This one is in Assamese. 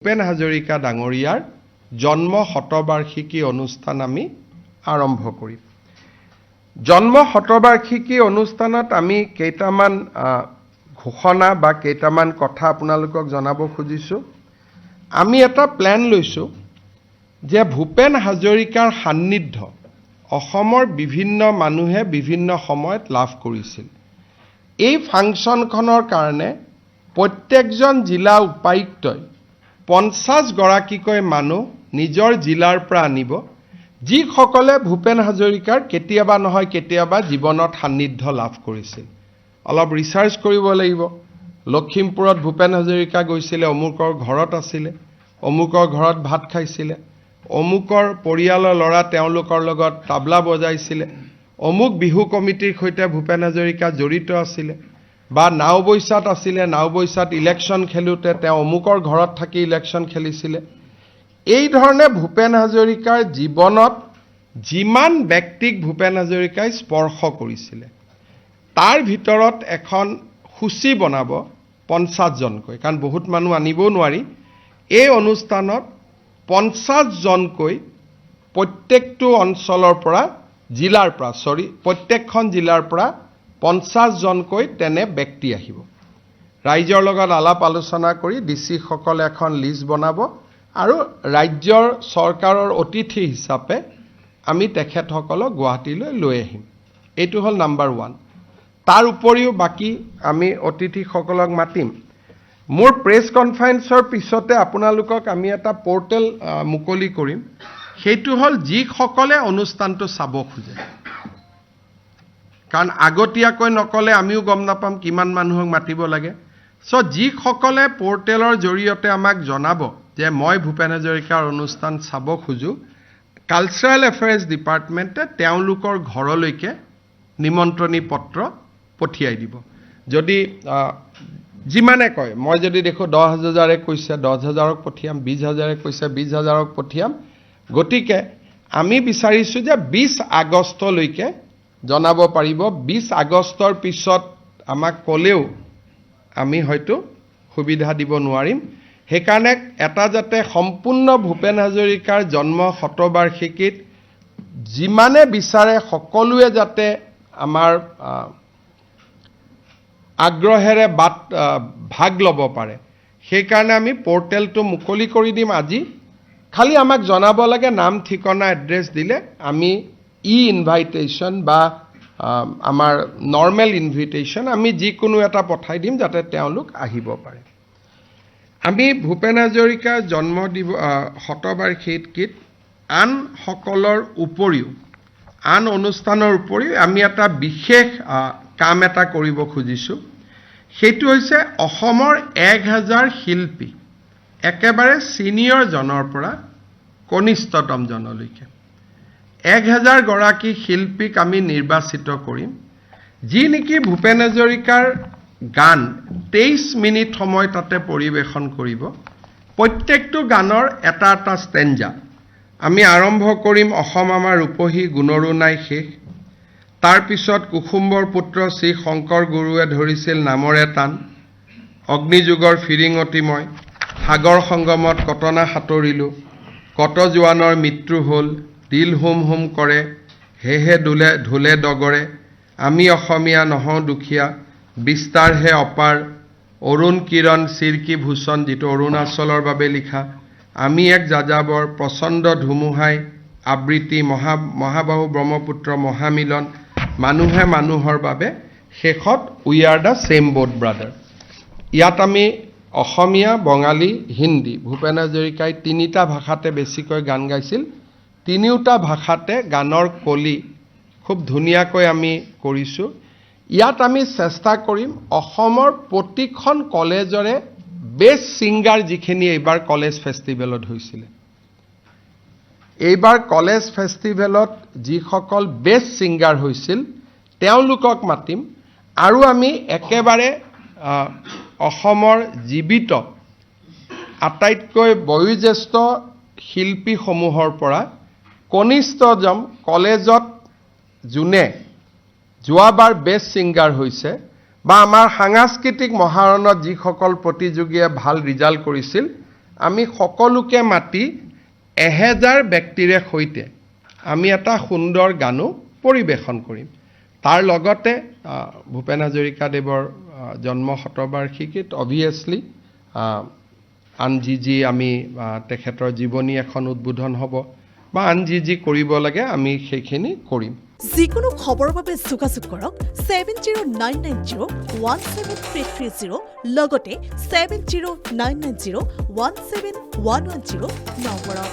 ভূপেন হাজৰিকা ডাঙৰীয়াৰ জন্ম শতবাৰ্ষিকী অনুষ্ঠান আমি আৰম্ভ কৰিম। জন্ম শতবাৰ্ষিকী অনুষ্ঠানত আমি কেইটামান ঘোষণা বা কেইটামান কথা আপোনালোকক জনাব খুজিছো। আমি এটা প্ল্যান লৈছো যে ভূপেন হাজৰিকাৰ সান্নিধ্য অসমৰ বিভিন্ন মানুহে বিভিন্ন সময়ত লাভ কৰিছিল। এই ফাংচনখনৰ কাৰণে প্ৰত্যেকজন জিলা উপায়ুক্তই 50 গৰাকীকৈ মানুহ নিজৰ জিলাৰ পৰা আনিব, যিসকলে ভূপেন হাজৰিকাৰ কেতিয়াবা নহয় কেতিয়াবা জীৱনত সান্নিধ্য লাভ কৰিছিল। অলপ ৰিচাৰ্চ কৰিব লাগিব। লখিমপুৰত ভূপেন হাজৰিকা গৈছিলে, অমুকৰ ঘৰত আছিলে, অমুকৰ ঘৰত ভাত খাইছিলে, অমুকৰ পৰিয়ালৰ ল'ৰা তেওঁলোকৰ লগত তাবলা বজাইছিলে, অমুক বিহু কমিটিৰ সৈতে ভূপেন হাজৰিকা জড়িত আছিলে, বা নাওবৈচাত আছিলে, নাওবৈচাত ইলেকশ্যন খেলোতে তেওঁ অমুকৰ ঘৰত থাকি ইলেকশ্যন খেলিছিলে। এই ধৰণে ভূপেন হাজৰিকাৰ জীৱনত যিমান ব্যক্তিক ভূপেন হাজৰিকাই স্পৰ্শ কৰিছিলে তাৰ ভিতৰত এখন সূচী বনাব 50 জনকৈ, কাৰণ বহুত মানুহ আনিবও নোৱাৰি। এই অনুষ্ঠানত 50 জনকৈ প্ৰত্যেকটো অঞ্চলৰ পৰা জিলাৰ পৰা প্ৰত্যেকখন জিলাৰ পৰা 50 জনকৈ তেনে ব্যক্তি আহিব। ৰাইজৰ লগত আলাপ আলোচনা কৰি ডিচি সকলে এখন লিষ্ট বনাব আৰু ৰাজ্যৰ চৰকাৰৰ অতিথি হিচাপে আমি তেখেতসকলক গুৱাহাটীলৈ লৈ আহিম। এইটো হ'ল নাম্বাৰ 1। তাৰ উপৰিও বাকী আমি অতিথিসকলক মাতিম। মোৰ প্ৰেছ কনফাৰেন্সৰ পিছতে আপোনালোকক আমি এটা পৰ্টেল মুকলি কৰিম। সেইটো হ'ল যিসকলে অনুষ্ঠানটো চাব খোজে, কাৰণ আগতীয়াকৈ নকলে আমিও গম নাপাম কিমান মানুহক মাতিব লাগে। যিসকলে পৰ্টেলৰ জৰিয়তে আমাক জনাব যে মই ভূপেন হাজৰিকাৰ অনুষ্ঠান চাব খোজো, কালচাৰেল এফেয়াৰ্ছ ডিপাৰ্টমেণ্টে তেওঁলোকৰ ঘৰলৈকে নিমন্ত্ৰণী পত্ৰ পঠিয়াই দিব। যদি যিমানে কয়, মই যদি দেখো 10,000 কৈছে 10,000ক পঠিয়াম, 20,000 কৈছে 20,000ক পঠিয়াম। গতিকে আমি বিচাৰিছো যে 20 আগষ্টলৈকে জনাব পাৰিব। 20 আগষ্টৰ পিছত আমাক ক'লেও আমি হয়তো সুবিধা দিব নোৱাৰিম। সেইকাৰণে এটা যাতে সম্পূৰ্ণ ভূপেন হাজৰিকাৰ জন্ম শতবাৰ্ষিকীত যিমানে বিচাৰে সকলোৱে যাতে আমাৰ আগ্ৰহেৰে ভাগ ল'ব পাৰে, সেইকাৰণে আমি পৰ্টেলটো মুকলি কৰি দিম আজি। খালি আমাক জনাব লাগে, নাম ঠিকনা এড্ৰেছ দিলে আমি ইনভাইটেশ্যন বা আমাৰ নৰ্মেল ইনভিটেশ্যন আমি যিকোনো এটা পঠাই দিম যাতে তেওঁলোক আহিব পাৰে। আমি ভূপেন হাজৰিকাৰ জন্ম শতবাৰ্ষিকীত আন সকলৰ উপৰিও, আন অনুষ্ঠানৰ উপৰিও আমি এটা বিশেষ কাম এটা কৰিব খুজিছোঁ। সেইটো হৈছে অসমৰ 1000 শিল্পী, একেবাৰে ছিনিয়ৰ জনৰ পৰা কনিষ্ঠতম জনলৈকে 1000 গৰাকী শিল্পীক আমি নিৰ্বাচিত কৰিম, যি নেকি ভূপেন হাজৰিকাৰ গান 23 মিনিট সময় তাতে পৰিৱেশন কৰিব। প্ৰত্যেকটো গানৰ এটা এটা ষ্টেঞ্জা। আমি আৰম্ভ কৰিম অসম আমাৰ ৰূপহী গুণৰো নাই শেষ, তাৰপিছত কুসুম্বৰ পুত্ৰ শ্ৰী শংকৰ গুৰুৱে ধৰিছিল নামৰে টান, অগ্নিযুগৰ ফিৰিঙতি মই, সাগৰ সংগমত কটনা সাঁতৰিলোঁ, কত জোৱানৰ মৃত্যু হ'ল, দিল হুম হুম কৰে, হেহে ঢোলে ডগৰে, আমি অসমীয়া নহওঁ দুখীয়া, বিস্তাৰহে অপাৰ, অৰুণ কিৰণ চিৰকি ভূষণ, যিটো অৰুণাচলৰ বাবে লিখা, আমি এক যাযাবৰ, প্ৰচণ্ড ধুমুহাই আবৃত্তি, মহাবাহু ব্ৰহ্মপুত্ৰ মহামিলন, মানুহে মানুহৰ বাবে, শেষত we are the same boat brother. ইয়াত আমি অসমীয়া, বঙালী, হিন্দী, ভূপেন হাজৰিকাই 3টা ভাষাতে বেছিকৈ গান গাইছিল। 3টা ভাষাতে গানৰ কলি খুব ধুনীয়াকৈ আমি কৰিছোঁ। ইয়াত আমি চেষ্টা কৰিম অসমৰ প্ৰতিখন কলেজৰে বেষ্ট ছিংগাৰ যিখিনি এইবাৰ কলেজ ফেষ্টিভেলত হৈছিলে, এইবাৰ কলেজ ফেষ্টিভেলত যিসকল বেষ্ট ছিংগাৰ হৈছিল তেওঁলোকক মাতিম। আৰু আমি একেবাৰে অসমৰ জীৱিত আটাইতকৈ বয়োজ্যেষ্ঠ শিল্পীসমূহৰ পৰা কনিষ্ঠতম কলেজত যোনে যোৱাবাৰ বেষ্ট ছিংগাৰ হৈছে বা আমাৰ সাংস্কৃতিক মহাৰণত যিসকল প্ৰতিযোগীয়ে ভাল ৰিজাল্ট কৰিছিল আমি সকলোকে মাতি 1000 ব্যক্তিৰে সৈতে আমি এটা সুন্দৰ গানো পৰিবেশন কৰিম। তাৰ লগতে ভূপেন হাজৰিকাদেৱৰ জন্ম শতবাৰ্ষিকীত অবভিয়াছলি আন যি আমি তেখেতৰ জীৱনী এখন উদ্বোধন হ'ব বা আন যি কৰিব লাগে আমি সেইখিনি কৰিম। যিকোনো খবৰৰ বাবে যোগাযোগ কৰক 7099017330 লগতে 7099017110 নম্বৰত।